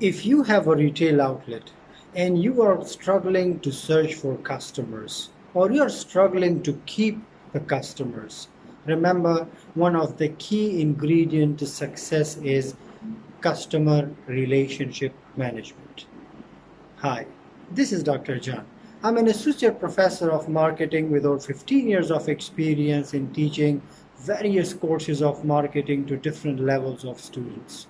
If you have a retail outlet and you are struggling to search for customers or you are struggling to keep the customers, remember one of the key ingredients to success is customer relationship management. Hi, this is Dr. John. I'm an associate professor of marketing with over 15 years of experience in teaching various courses of marketing to different levels of students.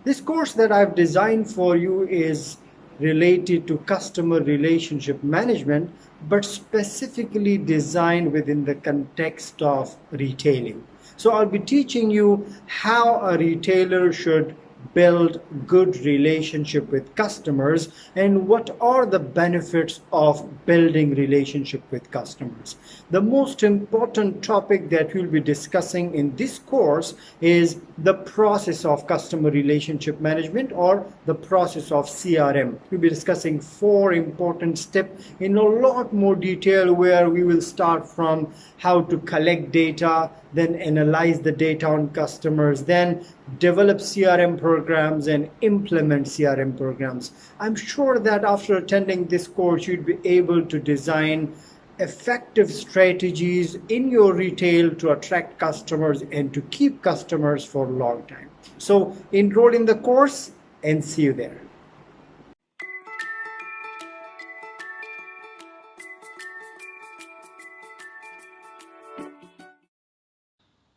This course that I've designed for you is related to customer relationship management, but specifically designed within the context of retailing. So I'll be teaching you how a retailer should build good relationship with customers and what are the benefits of building relationship with customers. The most important topic that we'll be discussing in this course is the process of customer relationship management or the process of CRM. We'll be discussing 4 important steps in a lot more detail, where we will start from how to collect data, then analyze the data on customers, then develop CRM programs and implement CRM programs. I'm sure that after attending this course, you'd be able to design effective strategies in your retail to attract customers and to keep customers for a long time. So enroll in the course and see you there.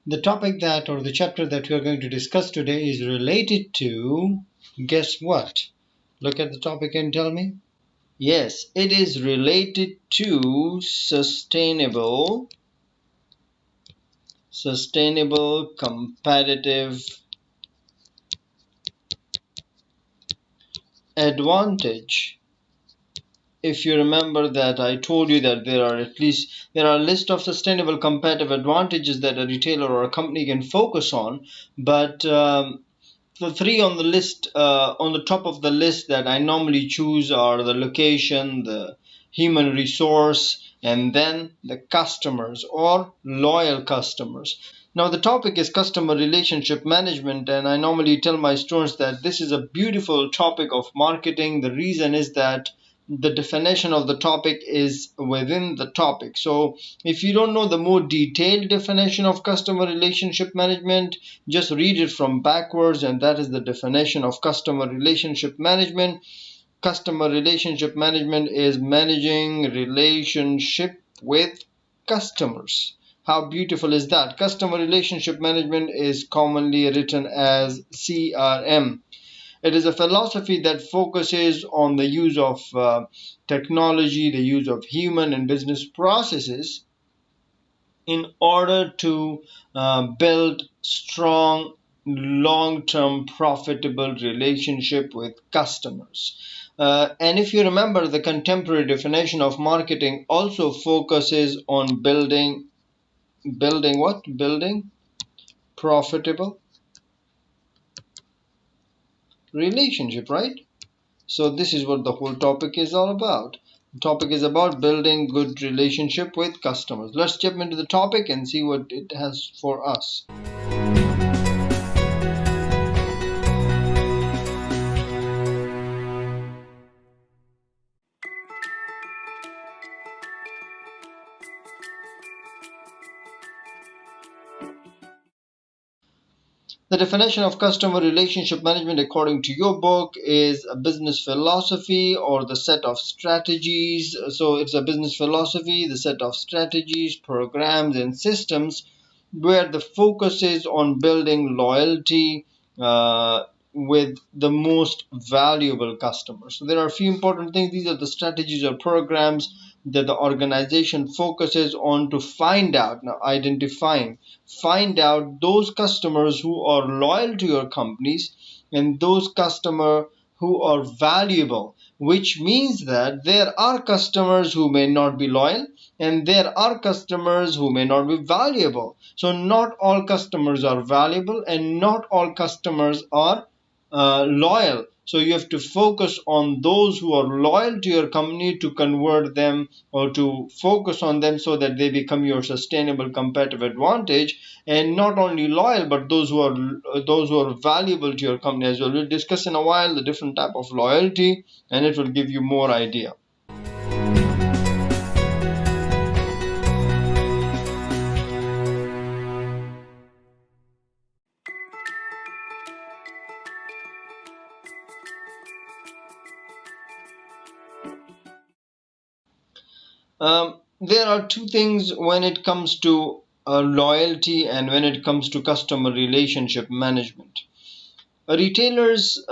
The topic that, or the chapter that we are going to discuss today is related to, guess what? Look at the topic and tell me. Yes, it is related to sustainable, competitive advantage. If you remember that I told you that there are a list of sustainable competitive advantages that a retailer or a company can focus on, but the 3 on the list, on the top of the list that I normally choose are the location, the human resource, and then the customers or loyal customers. Now the topic is customer relationship management, and I normally tell my students that this is a beautiful topic of marketing. The reason is that the definition of the topic is within the topic. So if you don't know the more detailed definition of customer relationship management, just read it from backwards, and that is the definition of customer relationship management. Customer relationship management is managing relationship with customers. How beautiful is that? Customer relationship management is commonly written as CRM. It is a philosophy that focuses on the use of technology, the use of human and business processes in order to build strong, long-term, profitable relationship with customers. And if you remember, the contemporary definition of marketing also focuses on building what? Building profitable relationship, right? So this is what the whole topic is all about. The topic is about building good relationship with customers. Let's jump into the topic and see what it has for us. The definition of customer relationship management according to your book is a business philosophy or the set of strategies. So it's a business philosophy, the set of strategies, programs, and systems where the focus is on building loyalty with the most valuable customers. So there are a few important things. These are the strategies or programs that the organization focuses on to find out, find out those customers who are loyal to your companies and those customers who are valuable, which means that there are customers who may not be loyal and there are customers who may not be valuable. So not all customers are valuable and not all customers are loyal. So you have to focus on those who are loyal to your company, to convert them or to focus on them so that they become your sustainable competitive advantage. And not only loyal, but those who are valuable to your company as well. We'll discuss in a while the different type of loyalty, and it will give you more idea. There are two things when it comes to loyalty and when it comes to customer relationship management. Retailers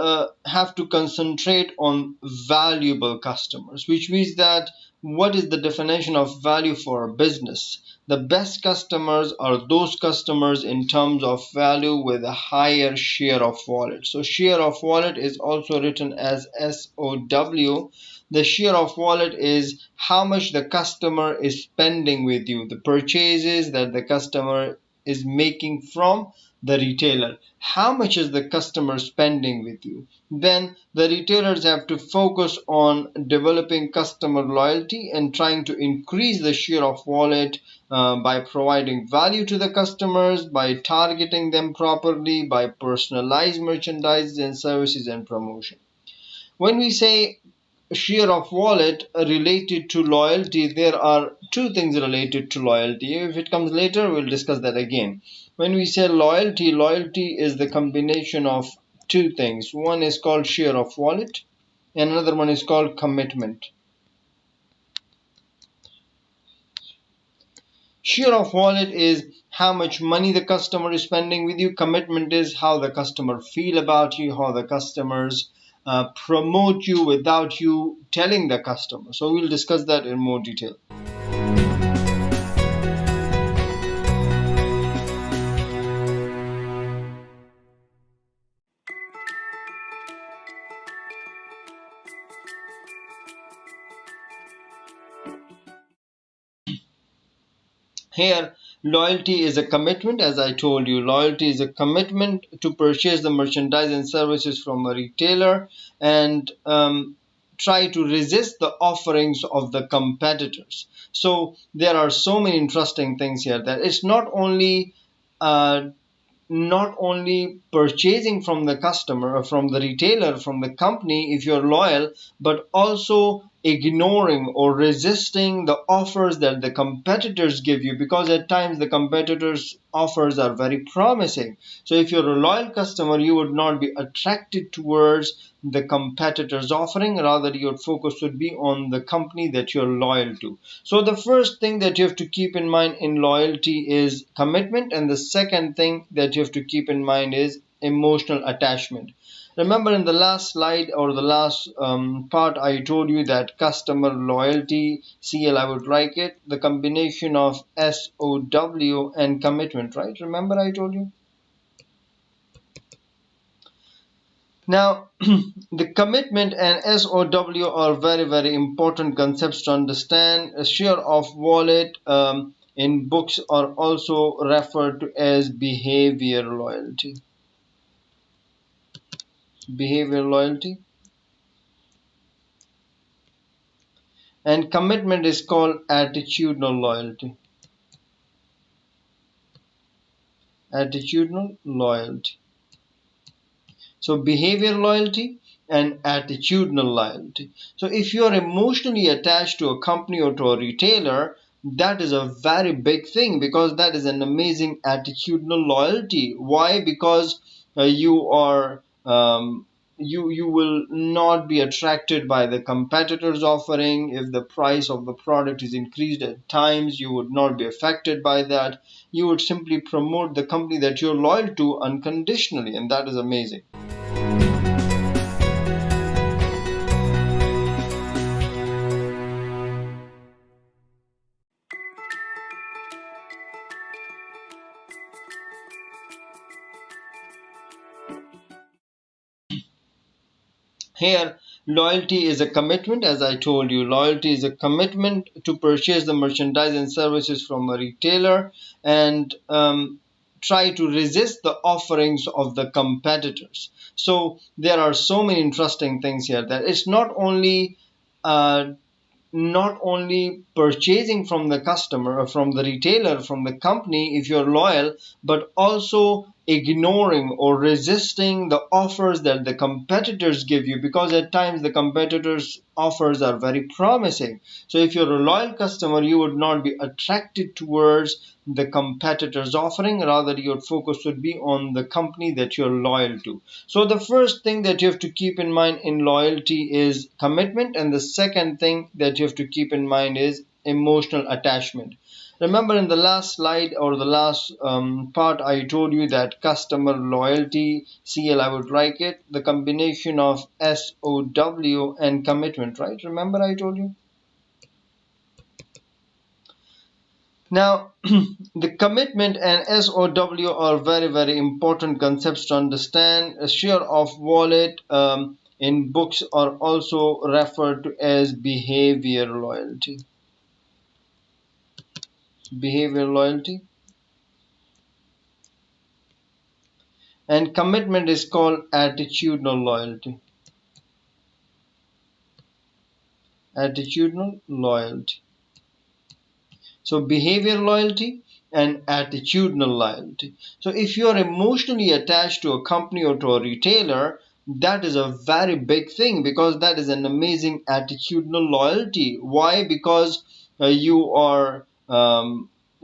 have to concentrate on valuable customers, which means that what is the definition of value for a business? The best customers are those customers in terms of value with a higher share of wallet. So share of wallet is also written as SOW. The share of wallet is how much the customer is spending with you, the purchases that the customer is making from the retailer. How much is the customer spending with you? Then the retailers have to focus on developing customer loyalty and trying to increase the share of wallet by providing value to the customers, by targeting them properly, by personalized merchandise and services and promotion. When we say share of wallet related to loyalty, there are two things related to loyalty. If it comes later, we'll discuss that again. When we say loyalty, loyalty is the combination of two things. One is called share of wallet and another one is called commitment. Share of wallet is how much money the customer is spending with you. Commitment is how the customer feel about you, how the customers promote you without you telling the customer. So we'll discuss that in more detail. Here, loyalty is a commitment. As I told you, loyalty is a commitment to purchase the merchandise and services from a retailer and try to resist the offerings of the competitors. So there are so many interesting things here that it's uh, not only purchasing from the customer or from the retailer, from the company if you're loyal, but also ignoring or resisting the offers that the competitors give you, because at times the competitors offers are very promising. So if you're a loyal customer, you would not be attracted towards the competitors offering, rather your focus would be on the company that you're loyal to. So the first thing that you have to keep in mind in loyalty is commitment, and the second thing that you have to keep in mind is emotional attachment. Remember in the last slide or the last part, I told you that customer loyalty, CL, I would like it, the combination of SOW and commitment, right? Remember I told you? Now, the commitment and SOW are very, very important concepts to understand. A share of wallet in books are also referred to as behavior loyalty. Behavior loyalty. And commitment is called attitudinal loyalty. Attitudinal loyalty. So behavior loyalty and attitudinal loyalty. So if you are emotionally attached to a company or to a retailer, that is a very big thing, because that is an amazing attitudinal loyalty. Why? Because you will not be attracted by the competitors offering. If the price of the product is increased at times, you would not be affected by that. You would simply promote the company that you're loyal to unconditionally, and that is amazing. Here, loyalty is a commitment. As I told you, loyalty is a commitment to purchase the merchandise and services from a retailer and try to resist the offerings of the competitors. So there are so many interesting things here, that it's uh, not only purchasing from the customer or from the retailer, from the company if you're loyal, but also ignoring or resisting the offers that the competitors give you, because at times the competitors offers are very promising. So if you're a loyal customer, you would not be attracted towards the competitors offering, rather your focus would be on the company that you're loyal to. So the first thing that you have to keep in mind in loyalty is commitment, and the second thing that you have to keep in mind is emotional attachment. Remember in the last slide or the last part, I told you that customer loyalty, CL I would write it, the combination of SOW and commitment, right? Remember I told you? Now, the commitment and SOW are very, very important concepts to understand. A share of wallet in books are also referred to as behavior loyalty. Behavior loyalty. And commitment is called attitudinal loyalty. Attitudinal loyalty. So behavior loyalty and attitudinal loyalty. So if you are emotionally attached to a company or to a retailer, that is a very big thing, because that is an amazing attitudinal loyalty. Why? Because you are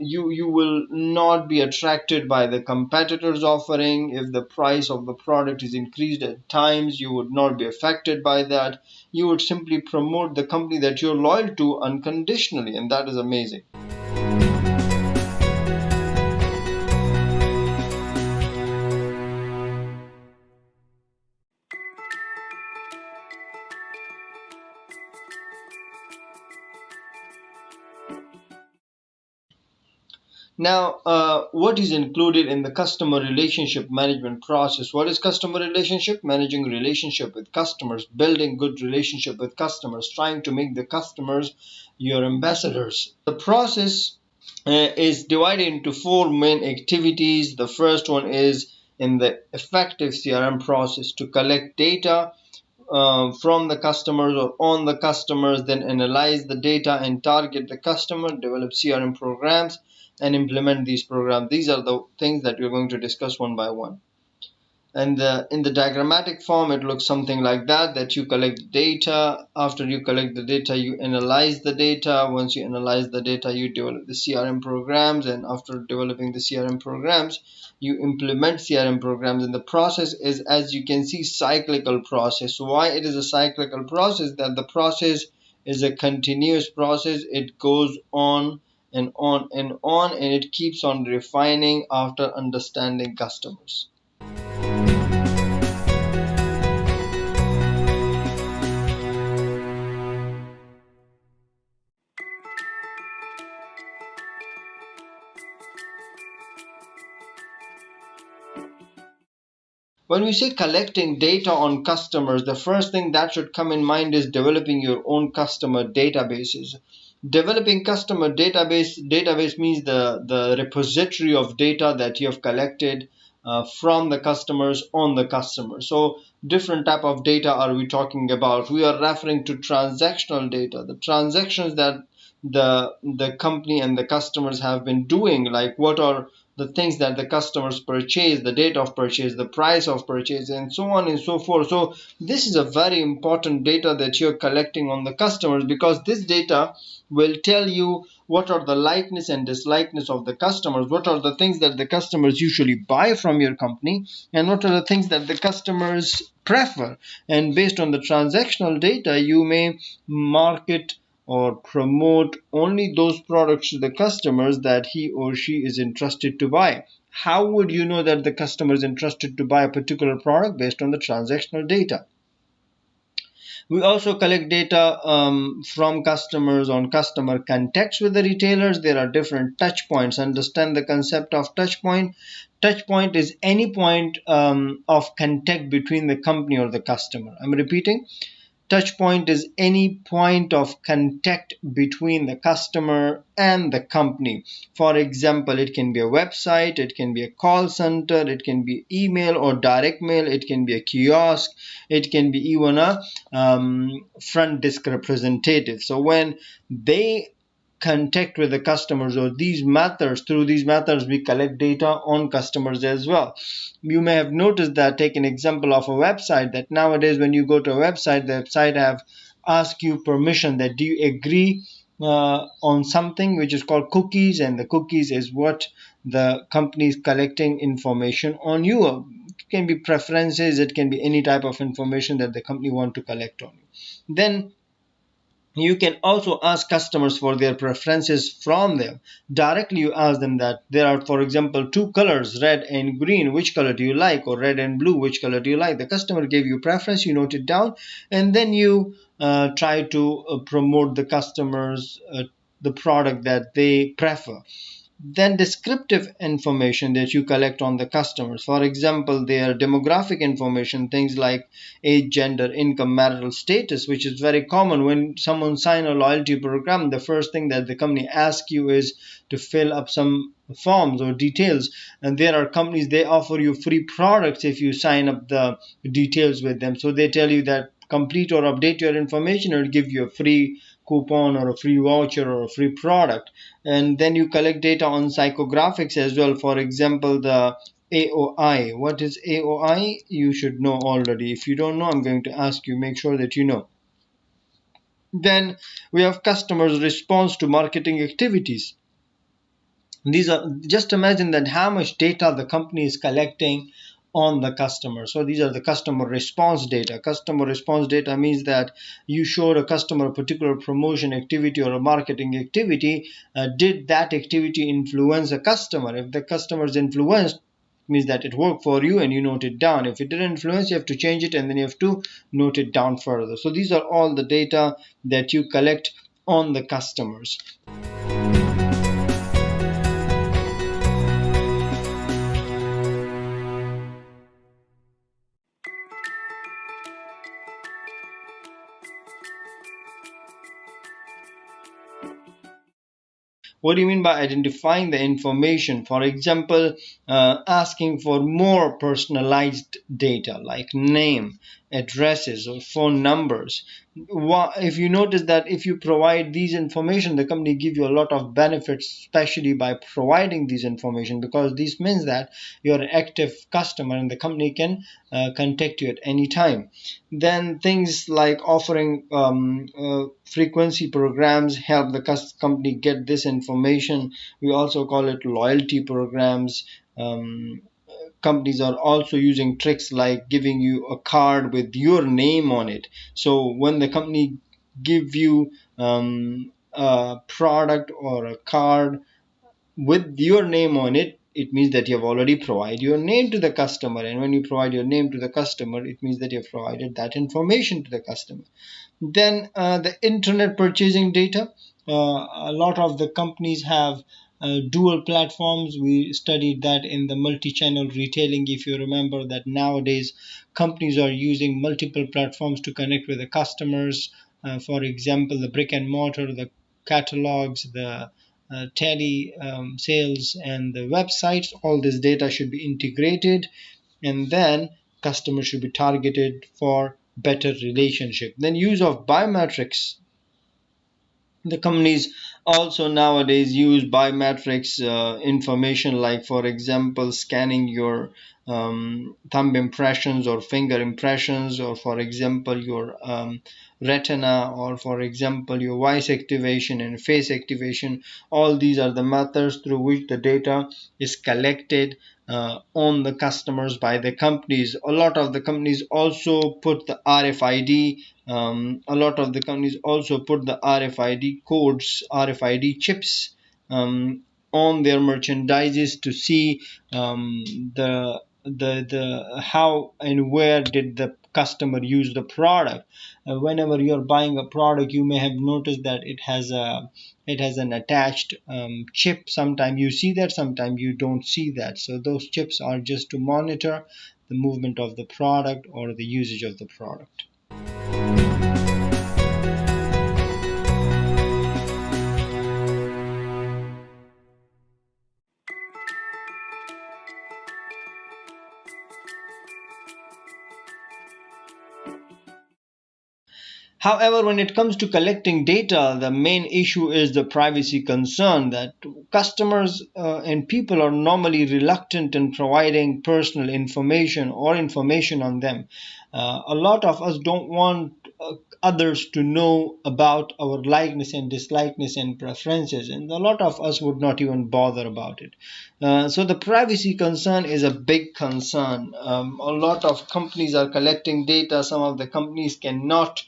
you will not be attracted by the competitors offering. If the price of the product is increased at times, you would not be affected by that. You would simply promote the company that you're loyal to unconditionally, and that is amazing. Now, what is included in the customer relationship management process? What is customer relationship? Managing relationship with customers, building good relationship with customers, trying to make the customers your ambassadors. The process is divided into four main activities. The first one is in the effective CRM process, to collect data from the customers or on the customers, then analyze the data and target the customer, develop CRM programs, and implement these programs. These are the things that we're going to discuss one by one. And in the diagrammatic form, it looks something like that you collect data. After you collect the data, you analyze the data. Once you analyze the data, you develop the CRM programs, and after developing the CRM programs, you implement CRM programs. And the process is, as you can see, cyclical process. Why it is a cyclical process? That the process is a continuous process. It goes on and on and on, and it keeps on refining after understanding customers. When we say collecting data on customers, the first thing that should come in mind is developing your own customer databases. Developing customer database means the repository of data that you have collected from the customers on the customer. So different type of data are we talking about? We are referring to transactional data, the transactions that the company and the customers have been doing, like what are the things that the customers purchase, the date of purchase, the price of purchase, and so on and so forth. So this is a very important data that you're collecting on the customers, because this data will tell you what are the likeness and dislikeness of the customers, what are the things that the customers usually buy from your company, and what are the things that the customers prefer. And based on the transactional data, you may market or promote only those products to the customers that he or she is interested to buy. How would you know that the customer is interested to buy a particular product? Based on the transactional data. We also collect data from customers on customer contacts with the retailers. There are different touch points. Understand the concept of touch point. Touch point is any point of contact between the company or the customer. I'm repeating. Touch point is any point of contact between the customer and the company. For example, it can be a website, it can be a call center, it can be email or direct mail, it can be a kiosk, it can be even a front desk representative. So when they contact with the customers, or through these methods we collect data on customers as well. You may have noticed that, take an example of a website, that nowadays when you go to a website, the website have asked you permission, that do you agree on something which is called cookies, and the cookies is what the company is collecting information on you. It can be preferences, it can be any type of information that the company want to collect on you. Then you can also ask customers for their preferences from them. Directly you ask them that there are, for example, two colors, red and green, which color do you like? Or red and blue, which color do you like? The customer gave you preference, you note it down, and then you try to promote the customers the product that they prefer. Then descriptive information that you collect on the customers, for example their demographic information, things like age, gender, income, marital status, which is very common. When someone sign a loyalty program, the first thing that the company asks you is to fill up some forms or details, and there are companies, they offer you free products if you sign up the details with them. So they tell you that complete or update your information, or give you a free coupon or a free voucher or a free product. And then you collect data on psychographics as well. For example, the AOI. What is AOI? You should know already. If you don't know, I'm going to ask you, make sure that you know. Then we have customers' response to marketing activities. These are, just imagine that how much data the company is collecting on the customer. So these are the customer response data. Customer response data means that you showed a customer a particular promotion activity or a marketing activity. Did that activity influence a customer? If the customer is influenced, means that it worked for you and you note it down. If it didn't influence, you have to change it and then you have to note it down further. So these are all the data that you collect on the customers. What do you mean by identifying the information? For example, asking for more personalized data like name, addresses, or phone numbers. If you notice that if you provide these information, the company give you a lot of benefits, especially by providing these information, because this means that you're an active customer and the company can contact you at any time. Then things like offering frequency programs help the company get this information. We also call it loyalty programs. Companies are also using tricks like giving you a card with your name on it. So when the company give you a product or a card with your name on it, it means that you have already provided your name to the customer. And when you provide your name to the customer, it means that you have provided that information to the customer. Then the internet purchasing data. A lot of the companies have dual platforms. We studied that in the multi-channel retailing. If you remember that nowadays companies are using multiple platforms to connect with the customers. For example, the brick and mortar, the catalogs, the tele sales, and the websites. All this data should be integrated, and then customers should be targeted for better relationship. Then use of biometrics. The companies also nowadays use biometrics information, like for example scanning your thumb impressions or finger impressions, or for example your retina, or for example your voice activation and face activation. All these are the methods through which the data is collected on the customers by the companies. A lot of the companies also put the RFID. A lot of the companies also put the RFID codes, RFID chips on their merchandises to see the how and where did the customer use the product. Whenever you're buying a product, you may have noticed that it has an attached chip. Sometimes you see that, sometimes you don't see that. So those chips are just to monitor the movement of the product or the usage of the product. However, when it comes to collecting data, the main issue is the privacy concern that customers and people are normally reluctant in providing personal information or information on them. A lot of us don't want others to know about our likeness and dislikeness and preferences, and a lot of us would not even bother about it. So the privacy concern is a big concern. A lot of companies are collecting data. Some of the companies cannot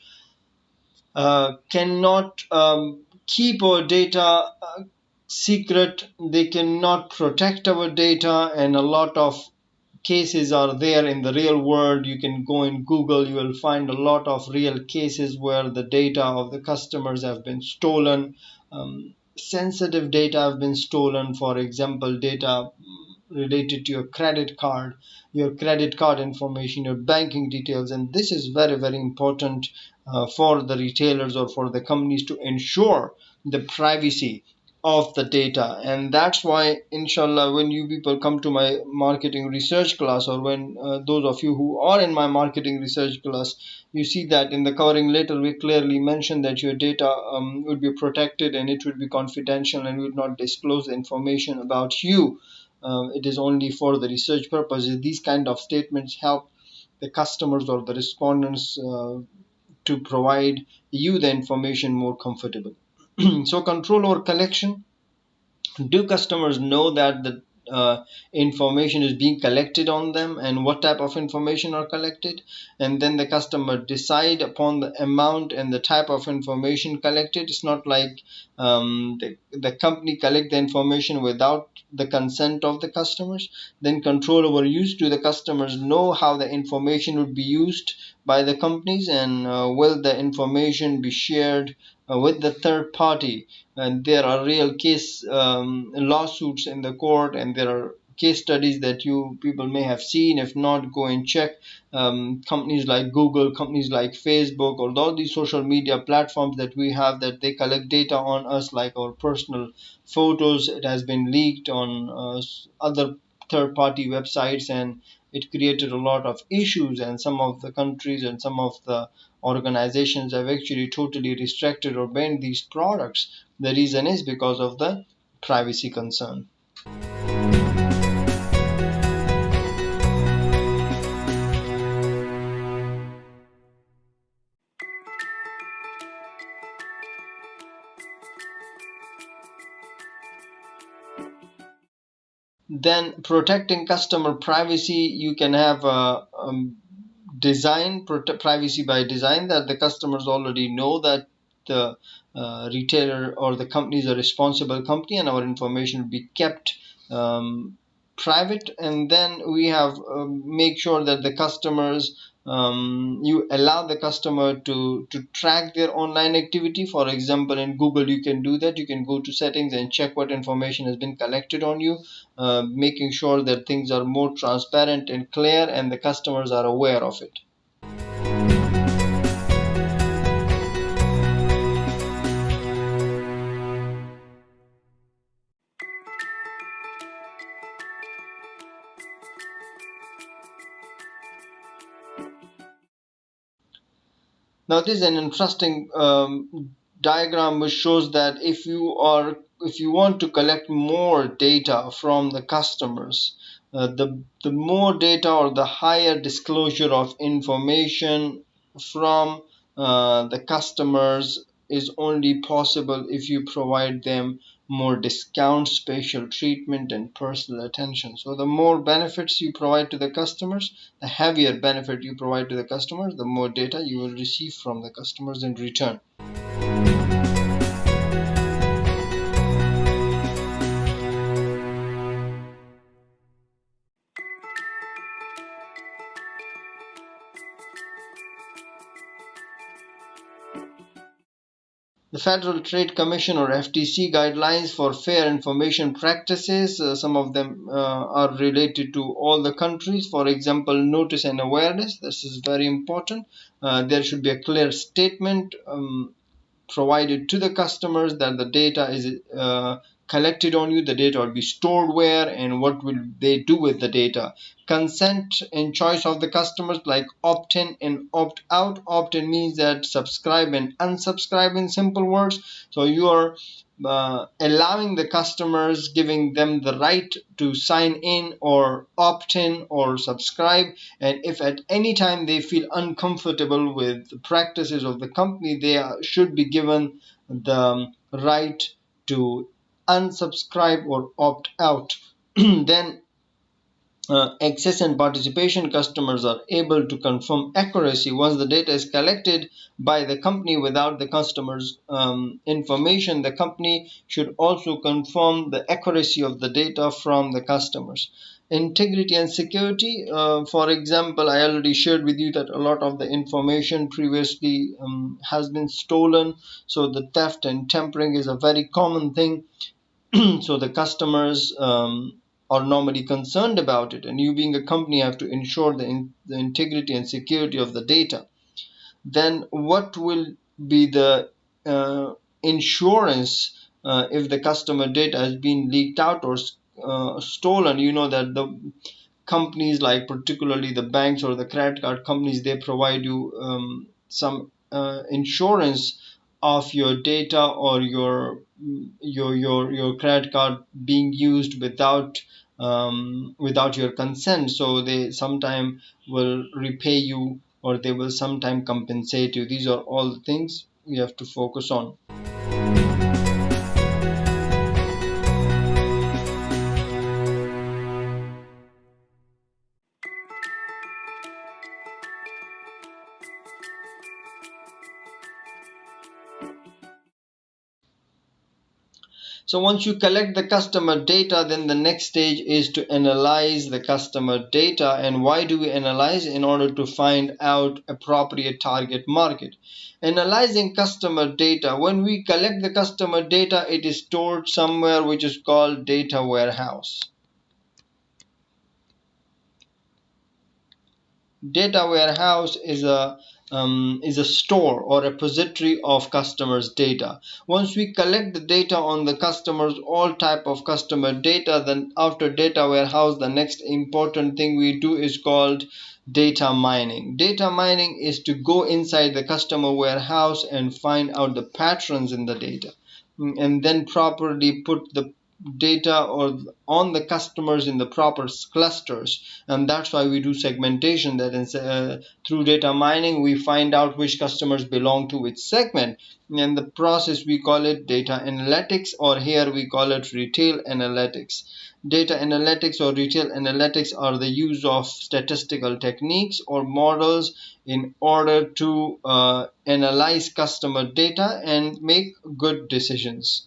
keep our data secret. They cannot protect our data, and a lot of cases are there in the real world. You can go in Google, you will find a lot of real cases where the data of the customers have been stolen. Sensitive data have been stolen. For example, data related to your credit card information, your banking details, and this is very, very important for the retailers or for the companies to ensure the privacy of the data. And that's why, inshallah, when you people come to my marketing research class, or when those of you who are in my marketing research class, you see that in the covering letter we clearly mention that your data would be protected and it would be confidential, and we would not disclose the information about you. It is only for the research purposes. These kind of statements help the customers or the respondents to provide you the information more comfortable. So control over collection. Do customers know that the information is being collected on them, and what type of information are collected? And then the customer decide upon the amount and the type of information collected. It's not like the company collect the information without the consent of the customers. Then control over use. Do the customers know how the information would be used by the companies, and will the information be shared with the third party? And there are real case lawsuits in the court, and there are case studies that you people may have seen. If not, go and check. Companies like Google, companies like Facebook, or all these social media platforms that we have, that they collect data on us, like our personal photos. It has been leaked on other third party websites, and it created a lot of issues, and some of the countries and some of the organizations have actually totally restricted or banned these products. The reason is because of the privacy concern. Then protecting customer privacy, you can have a design, privacy by design, that the customers already know that the retailer or the company is a responsible company, and our information will be kept private. And then we have make sure that the customers, you allow the customer to track their online activity. For example, in Google you can do that. You can go to settings and check what information has been collected on you, making sure that things are more transparent and clear, and the customers are aware of it. Now this is an interesting diagram which shows that if you want to collect more data from the customers, the more data or the higher disclosure of information from the customers is only possible if you provide them more discounts, special treatment, and personal attention. So the more benefits you provide to the customers, the heavier benefit you provide to the customers, the more data you will receive from the customers in return. The Federal Trade Commission or FTC guidelines for fair information practices. Some of them are related to all the countries. For example, notice and awareness. This is very important. There should be a clear statement provided to the customers that the data is collected on you, the data will be stored where, and what will they do with the data. Consent and choice of the customers, like opt-in and opt-out. Opt-in means that subscribe and unsubscribe, in simple words. So you are allowing the customers, giving them the right to sign in or opt in or subscribe, and if at any time they feel uncomfortable with the practices of the company, they should be given the right to unsubscribe or opt out. Then access and participation. Customers are able to confirm accuracy once the data is collected by the company without the customer's information. The company should also confirm the accuracy of the data from the customers. Integrity and security. For example, I already shared with you that a lot of the information previously has been stolen, so the theft and tampering is a very common thing. So the customers are normally concerned about it, and you being a company have to ensure the integrity and security of the data. Then what will be the insurance if the customer data has been leaked out or stolen? You know that the companies, like particularly the banks or the credit card companies, they provide you some insurance of your data or your credit card being used without your consent. So they sometime will repay you, or they will sometime compensate you. These are all the things we have to focus on. So once you collect the customer data, then the next stage is to analyze the customer data. And why do we analyze? In order to find out appropriate target market. Analyzing customer data. When we collect the customer data, it is stored somewhere which is called data warehouse. Data warehouse is a store or repository of customers' data. Once we collect the data on the customers, all type of customer data, then after data warehouse, the next important thing we do is called data mining. Data mining is to go inside the customer warehouse and find out the patterns in the data, and then properly put the data or on the customers in the proper clusters. And that's why we do segmentation, that is through data mining we find out which customers belong to which segment, and the process we call it data analytics, or here we call it retail analytics. Data analytics or retail analytics are the use of statistical techniques or models in order to analyze customer data and make good decisions.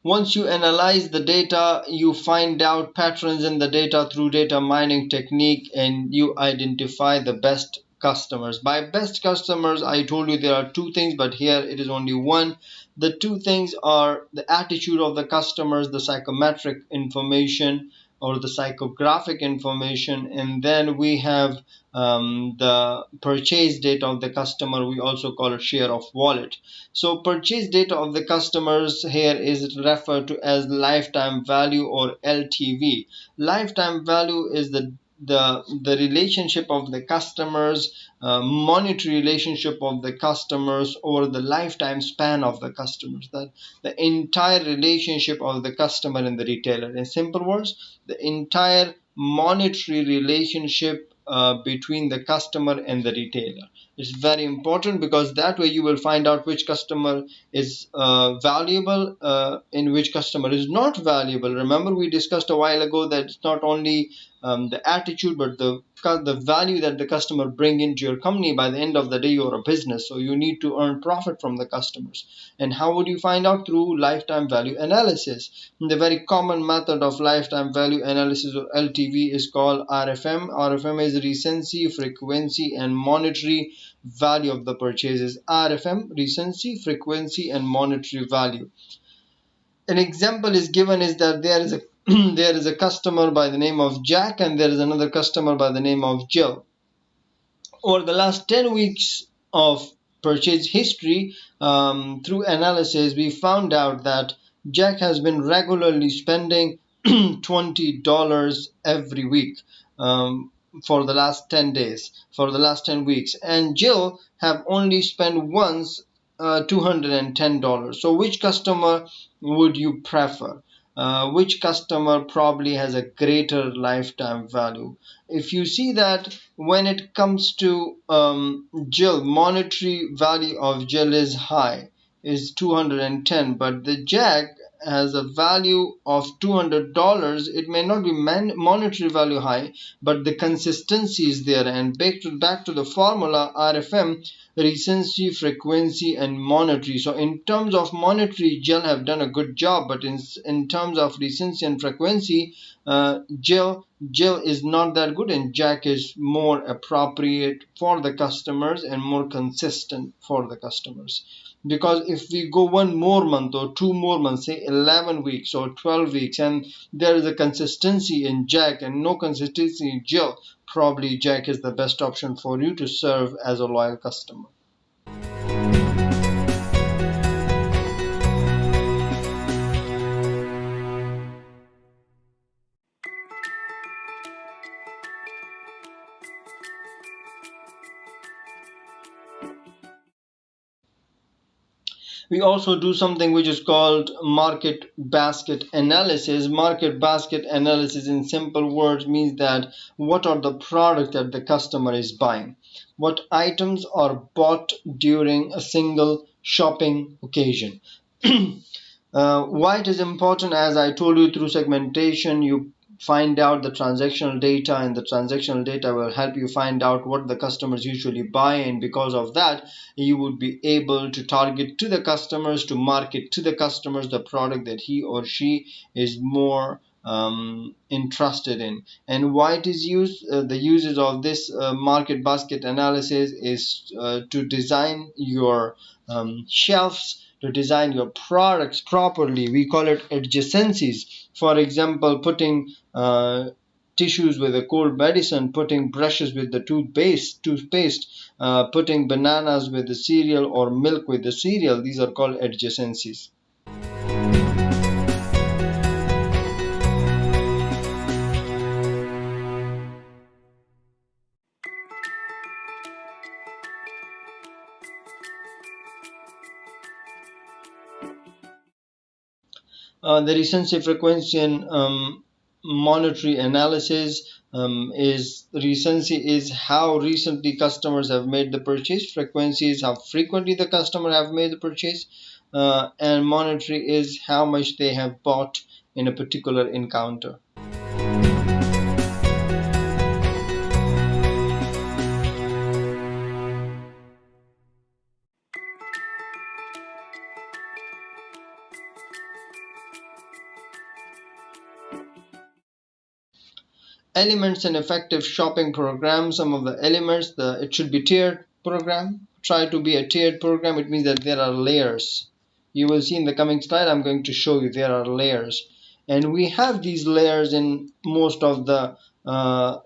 Once you analyze the data, you find out patterns in the data through data mining technique, and you identify the best customers. By best customers, I told you there are two things, but here it is only one. The two things are the attitude of the customers, the psychometric information or the psychographic information, and then we have the purchase data of the customer. We also call it share of wallet. So purchase data of the customers here is referred to as lifetime value or LTV. Lifetime value is the relationship of the customers, monetary relationship of the customers over the lifetime span of the customers, that the entire relationship of the customer and the retailer. In simple words, the entire monetary relationship between the customer and the retailer. It's very important, because that way you will find out which customer is valuable, and which customer is not valuable. Remember, we discussed a while ago that it's not only the attitude, but the value that the customer bring into your company. By the end of the day, you're a business, so you need to earn profit from the customers. And how would you find out? Through lifetime value analysis. The very common method of lifetime value analysis, or LTV, is called RFM. RFM is recency, frequency, and monetary value of the purchases. RFM: recency, frequency, and monetary value. An example is given is that there is a there is a customer by the name of Jack, and there is another customer by the name of Jill. Over the last 10 weeks of purchase history, through analysis, we found out that Jack has been regularly spending $20 every week, for the last 10 days, for the last 10 weeks, and Jill have only spent once $210. So which customer would you prefer? Which customer probably has a greater lifetime value? If you see that when it comes to Jill, monetary value of Jill is high, is 210, but the Jack has a value of $200. It may not be monetary value high, but the consistency is there. And back to the formula, RFM: recency, frequency, and monetary. So in terms of monetary, Jill have done a good job, but in terms of recency and frequency, Jill is not that good, and Jack is more appropriate for the customers and more consistent for the customers. Because if we go one more month or two more months, say 11 weeks or 12 weeks, and there is a consistency in Jack and no consistency in Jill, probably Jack is the best option for you to serve as a loyal customer. We also do something which is called market basket analysis. Market basket analysis, in simple words, means that what are the products that the customer is buying? What items are bought during a single shopping occasion? Why it is important? As I told you, through segmentation, you find out the transactional data, and the transactional data will help you find out what the customers usually buy, and because of that, you would be able to target to the customers, to market to the customers the product that he or she is more interested in. And why it is used? The uses of this market basket analysis is to design your shelves, to design your products properly. We call it adjacencies. For example, putting tissues with a cold medicine, putting brushes with the toothpaste, putting bananas with the cereal, or milk with the cereal. These are called adjacencies. The recency, frequency, and monetary analysis is: recency is how recently customers have made the purchase, frequency is how frequently the customer have made the purchase, and monetary is how much they have bought in a particular encounter. Elements in effective shopping program. Some of the elements, it should be tiered program. Try to be a tiered program. It means that there are layers. You will see in the coming slide, I'm going to show you there are layers, and we have these layers in most of the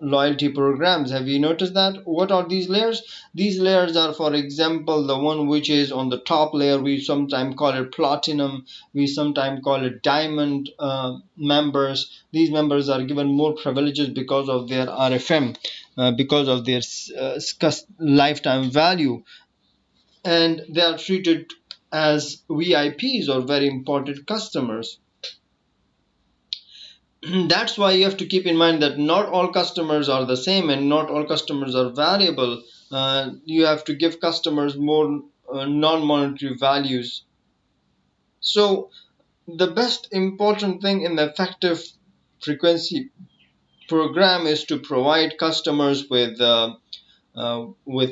loyalty programs. Have you noticed that? What are these layers? These layers are, for example, the one which is on the top layer, we sometimes call it platinum, we sometimes call it diamond members. These members are given more privileges because of their RFM, because of their lifetime value, and they are treated as VIPs, or very important customers. That's why you have to keep in mind that not all customers are the same, and not all customers are valuable. You have to give customers more non-monetary values. So the best important thing in the effective frequency program is to provide customers with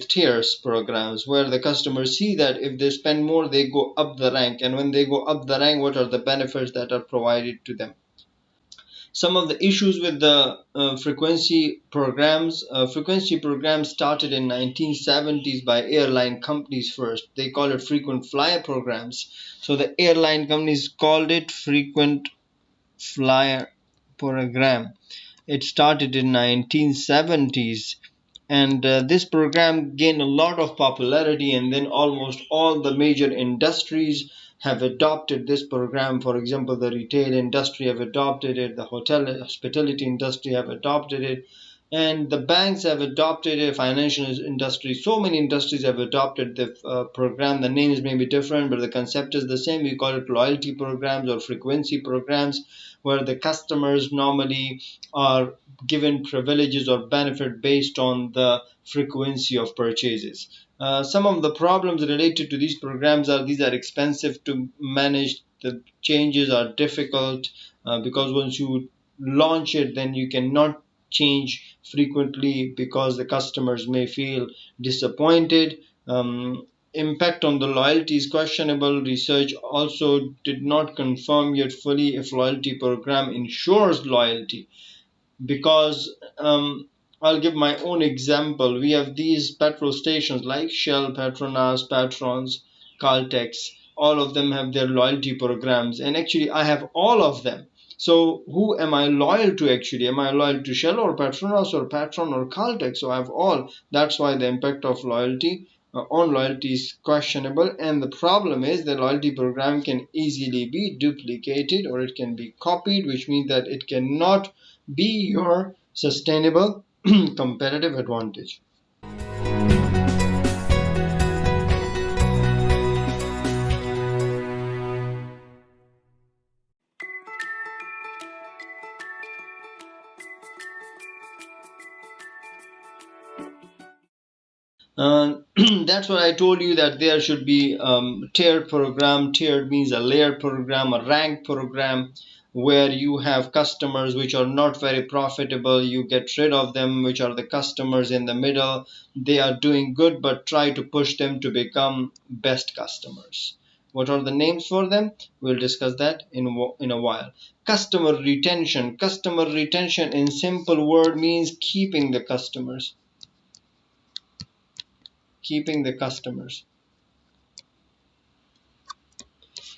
tiers programs, where the customers see that if they spend more they go up the rank, and when they go up the rank, what are the benefits that are provided to them. Some of the issues with the frequency programs started in 1970s by airline companies first. They call it frequent flyer programs. So the airline companies called it frequent flyer program. It started in 1970s, and this program gained a lot of popularity, and then almost all the major industries have adopted this program. For example, the retail industry have adopted it, the hotel hospitality industry have adopted it, and the banks have adopted it, financial industry. So many industries have adopted the program. The names may be different, but the concept is the same. We call it loyalty programs or frequency programs, where the customers normally are given privileges or benefit based on the frequency of purchases. Some of the problems related to these programs are these are expensive to manage. The changes are difficult because once you launch it, then you cannot change frequently because the customers may feel disappointed. Impact on the loyalty is questionable. Research also did not confirm yet fully if loyalty program ensures loyalty, because I'll give my own example. We have these petrol stations like Shell, Petronas, Patrons, Caltex. All of them have their loyalty programs, and actually, I have all of them. So, who am I loyal to actually? Am I loyal to Shell or Petronas or Patron or Caltex? So, I have all. That's why the impact of loyalty on loyalty is questionable, and the problem is the loyalty program can easily be duplicated or it can be copied, which means that it cannot be your sustainable competitive advantage. That's what I told you, that there should be tiered program. Tiered means a layered program, a ranked program, where you have customers which are not very profitable. You get rid of them, which are the customers in the middle. They are doing good, but try to push them to become best customers. What are the names for them? We'll discuss that in a while. Customer retention. Customer retention in simple word means keeping the customers. Keeping the customers.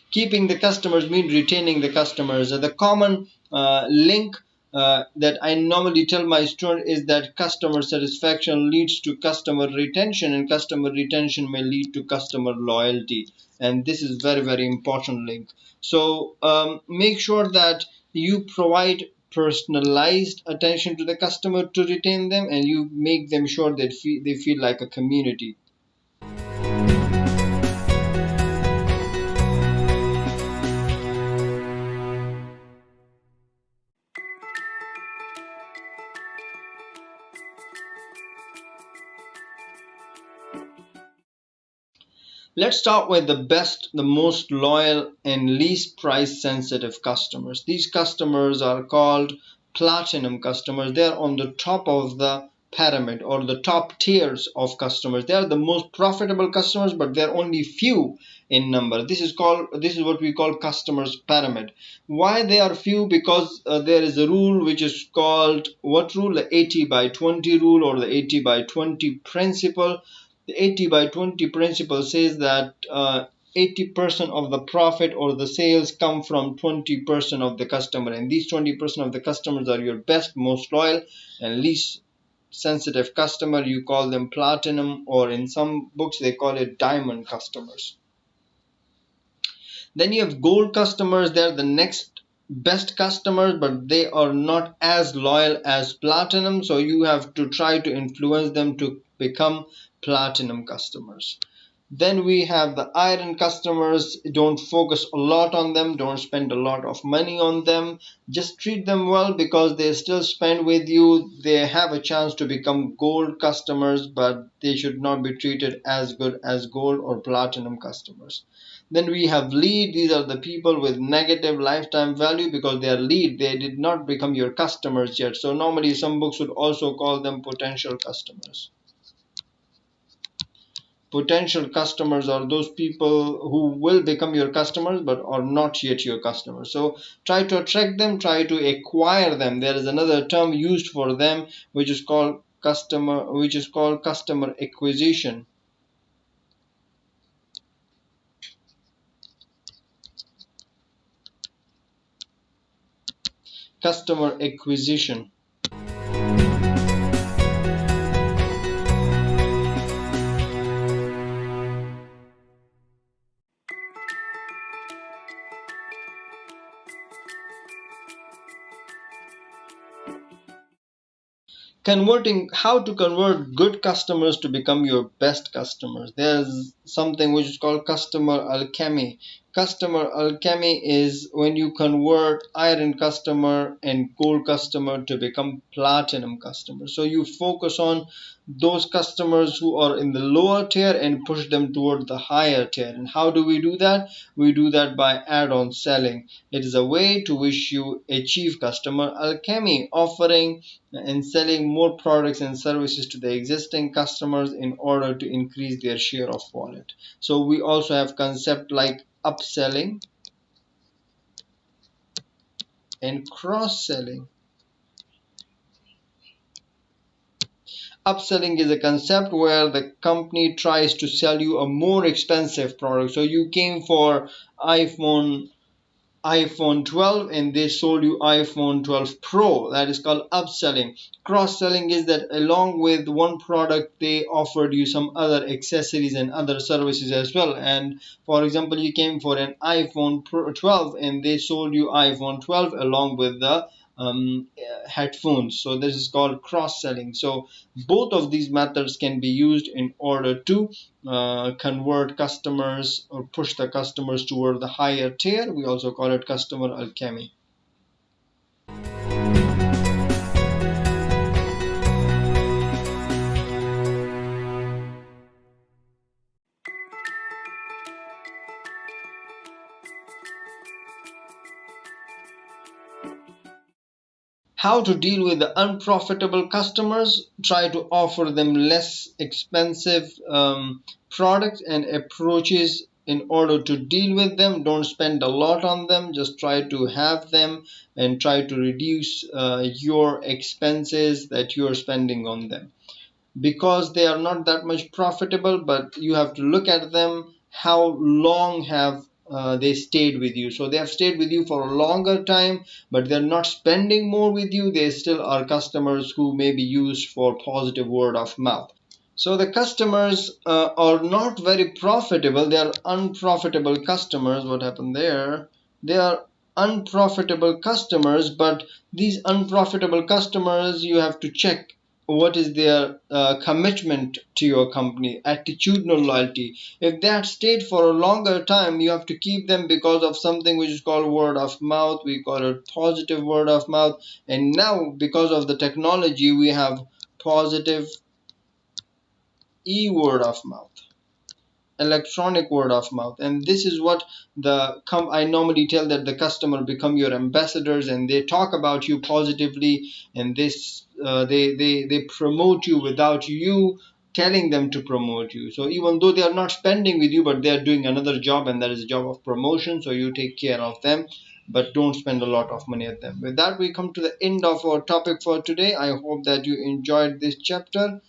Keeping the customers means retaining the customers. The common link that I normally tell my students is that customer satisfaction leads to customer retention, and customer retention may lead to customer loyalty. And this is very, very important link. So make sure that you provide personalized attention to the customer to retain them, and you make them sure that they feel like a community. Let's start with the most loyal and least price sensitive customers. These customers are called platinum customers. They're on the top of the pyramid, or the top tiers of customers. They are the most profitable customers, but they're only few in number. This is what we call customers pyramid. Why they are few? Because there is a rule which is called, what rule? The 80 by 20 rule, or the 80 by 20 principle. The 80 by 20 principle says that 80% of the profit or the sales come from 20% of the customer, and these 20% of the customers are your best, most loyal, and least sensitive customer. You call them platinum, or in some books they call it diamond customers. Then you have gold customers. They're the next best customers, but they are not as loyal as platinum, so you have to try to influence them to become platinum customers. Then we have the iron customers. Don't focus a lot on them, don't spend a lot of money on them, just treat them well because they still spend with you. They have a chance to become gold customers, but they should not be treated as good as gold or platinum customers. Then we have lead. These are the people with negative lifetime value because they are lead. They did not become your customers yet. So normally some books would also call them potential customers. Potential customers are those people who will become your customers but are not yet your customers. So try to attract them, try to acquire them. There is another term used for them which is called customer acquisition. Customer acquisition. Converting How to convert good customers to become your best customers. There's something which is called customer alchemy. Customer alchemy is when you convert iron customer and gold customer to become platinum customers. So you focus on those customers who are in the lower tier and push them toward the higher tier. And how do we do that? We do that by add-on selling. It is a way to which you achieve customer alchemy, offering and selling more products and services to the existing customers in order to increase their share of wallet. So we also have concept like upselling and cross-selling. Upselling is a concept where the company tries to sell you a more expensive product. So you came for iPhone 12 and they sold you iPhone 12 Pro. That is called upselling. Cross-selling is that along with one product they offered you some other accessories and other services as well. And for example, you came for an iPhone 12 and they sold you iPhone 12 along with the headphones. So this is called cross-selling. So both of these methods can be used in order to convert customers or push the customers toward the higher tier. We also call it customer alchemy. How to deal with the unprofitable customers? Try to offer them less expensive products and approaches in order to deal with them. Don't spend a lot on them, just try to have them and try to reduce your expenses that you are spending on them, because they are not that much profitable. But you have to look at them, how long have they stayed with you. So they have stayed with you for a longer time, but they're not spending more with you. They still are customers who may be used for positive word of mouth. So the customers are not very profitable. They are unprofitable customers. What happened there? They are unprofitable customers, but these unprofitable customers, you have to check what is their commitment to your company, attitudinal loyalty. If they have stayed for a longer time, you have to keep them because of something which is called word of mouth. We call it positive word of mouth. And now because of the technology, we have positive word of mouth, electronic word of mouth. And this is what I normally tell that the customer become your ambassadors and they talk about you positively, and this they promote you without you telling them to promote you. So even though they are not spending with you, but they are doing another job, and that is a job of promotion. So you take care of them, but don't spend a lot of money at them. With that, we come to the end of our topic for today. I hope that you enjoyed this chapter.